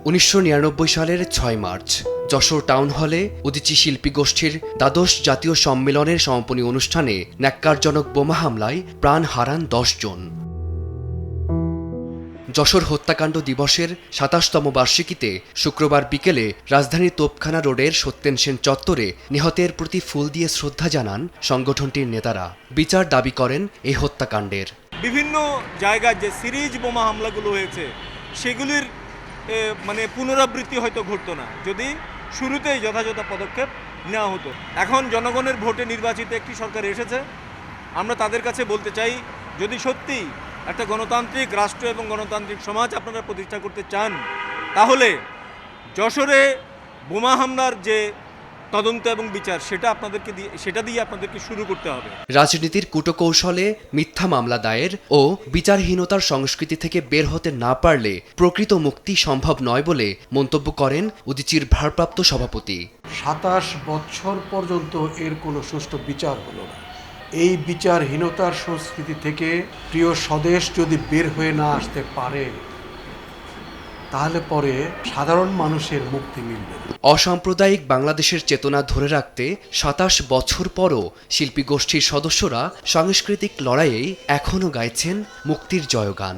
1999 সালের 6 March Jessore town হলে উদীচী শিল্পী গোষ্ঠীর দ্বাদশ জাতীয় সম্মেলনের সমাপনী অনুষ্ঠানে ন্যাক্কারজনক বোমা হামলায় প্রাণ হারান 10 জন। যশোর হত্যাকাণ্ড দিবসের 27তম বার্ষিকীতে শুক্রবার বিকেলে রাজধানীর তোপখানা রোডের সত্যেন সেন চত্বরে নিহতের প্রতি ফুল দিয়ে শ্রদ্ধা জানান সংগঠনটির নেতারা। বিচার দাবি করেন এই হত্যাকাণ্ডের। বিভিন্ন জায়গায় যে সিরিজ বোমা হামলাগুলো হয়েছে সেগুলির পুনরাবৃত্তি হয়তো ঘটতো না যদি শুরুতেই যথাযথ পদক্ষেপ নেওয়া হতো। এখন জনগণের ভোটে নির্বাচিত একটি সরকার এসেছে, আমরা তাদের কাছে বলতে চাই, যদি সত্যি একটা গণতান্ত্রিক রাষ্ট্র এবং গণতান্ত্রিক সমাজ আপনারা প্রতিষ্ঠা করতে চান, তাহলে যশোরে বোমা হামলার যে তদন্ত এবং বিচার সেটা দিয়ে আপনাদেরকে শুরু করতে হবে। রাজনীতির কূটকৌশলে মিথ্যা মামলা দায়ের ও বিচারহীনতার সংস্কৃতি থেকে বের হতে না পারলে প্রকৃত মুক্তি সম্ভব নয় বলে মন্তব্য করেন উদীচীর ভারপ্রাপ্ত সভাপতি। 27 বছর পর্যন্ত এর কোনো সুষ্ঠু বিচার হলো না। এই বিচারহীনতার সংস্কৃতি থেকে প্রিয় স্বদেশ যদি বের হয়ে না আসতে পারে, তাহলে পরে সাধারণ মানুষের মুক্তি মিলবে। অসাম্প্রদায়িক বাংলাদেশের চেতনা ধরে রাখতে 27 বছর পরও শিল্পী গোষ্ঠীর সদস্যরা সাংস্কৃতিক লড়াইয়ে এখনও গাইছেন মুক্তির জয়গান।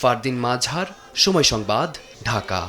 ফারদিন মাজহার, সময় সংবাদ, ঢাকা।